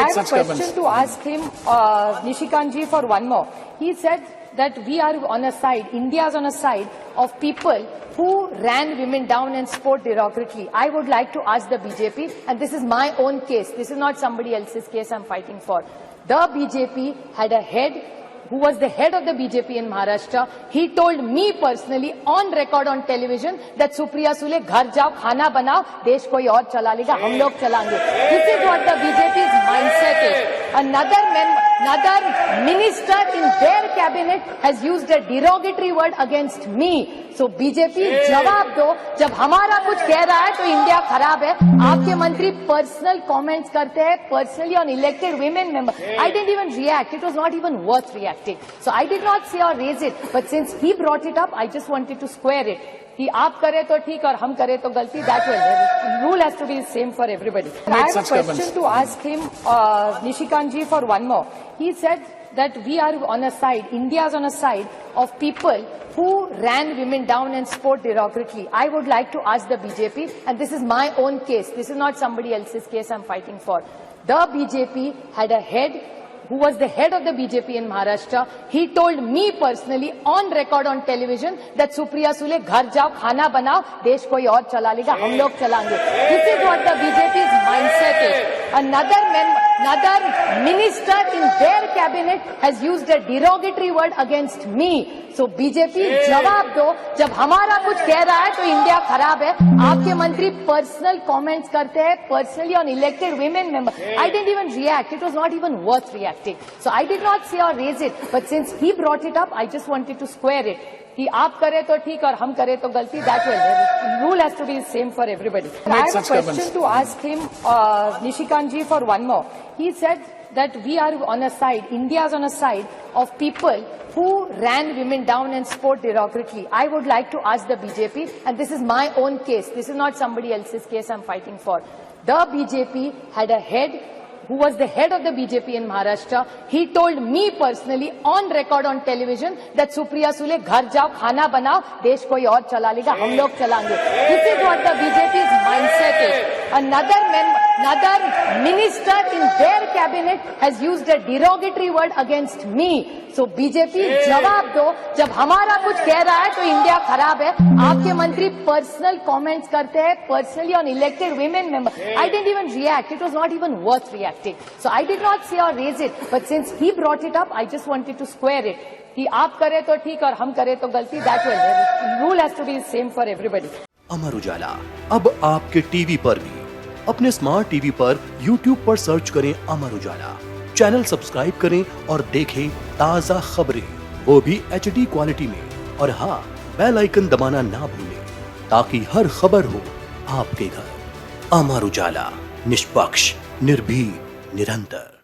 I have a question to ask him, Nishikant ji, for one more. He said that we are on a side, India is on a side of people who ran women down in sport derogatorily. I would like to ask the BJP, and this is my own case, this is not somebody else's case I'm fighting for. The BJP had a head who was the head of the BJP in Maharashtra. He told me personally on record on television that Supriya Sule, ghar jao, khana banao, desh koi aur chala lega, hum log chalange. This is what the BJP's mindset is. Another minister in their cabinet has used a derogatory word against me. So BJP जवाब दो, जब हमारा कुछ कह रहा है तो India खराब है. आपके मंत्री पर्सनल कमेंट्स करते हैं personally on elected women member. I didn't even react. It was not even worth reacting. So I did not say or raise it. But since he brought it up, I just wanted to square it. कि आप करें तो ठीक और हम करें तो गलती. That way, the rule has to be the same for everybody. I have a question to ask him, Nishikant ji, for one more. He said that we are on a side, India is on a side of people who ran women down in sport derogatorily. I would like to ask the BJP, and this is my own case, this is not somebody else's case I'm fighting for. The BJP had a head who was the head of the BJP in Maharashtra. He told me personally on record on television that Supriya Sule, ghar jao, khana banao, desh koi aur chala lega, hum log chalange. This is what the BJP's mindset is. Another minister in their cabinet has used a derogatory word against me. So BJP जवाब दो, जब हमारा कुछ कह रहा है तो India खराब है. आपके मंत्री पर्सनल कमेंट्स करते हैं personally on elected women member. I didn't even react. It was not even worth reacting. So I did not say or raise it. But since he brought it up, I just wanted to square it. कि आप करें तो ठीक और हम करें तो गलती. That way, the rule has to be the same for everybody. I have a question to ask him, Nishikant ji, for one more. He said that we are on a side, India is on a side of people who ran women down in sport derogatorily. I would like to ask the BJP, and this is my own case, this is not somebody else's case I'm fighting for. The BJP had a head who was the head of the BJP in Maharashtra. He told me personally on record on television that Supriya Sule, ghar jao, khana banao, desh koi aur chala lega, hum log chalange. This is what the BJP's mindset is. Another minister in their cabinet has used a derogatory word against me. So BJP जवाब दो, जब हमारा कुछ कह रहा है तो India खराब है. आपके मंत्री पर्सनल कमेंट्स करते हैं personally on elected women member. I didn't even react. It was not even worth reacting. So I did not say or raise it. But since he brought it up, I just wanted to square it. कि आप करें तो ठीक और हम करें तो गलती. That way, the rule has to be the same for everybody. Amar Ujala अब आपके टीवी पर भी. अपने स्मार्ट टीवी पर YouTube पर सर्च करें अमर उजाला, चैनल सब्सक्राइब करें और देखें ताजा खबरें, वो भी HD क्वालिटी में. और हाँ, बेल आइकन दबाना ना भूलें ताकि हर खबर हो आपके घर. अमर उजाला, निष्पक्ष, निर्भीक, निरंतर.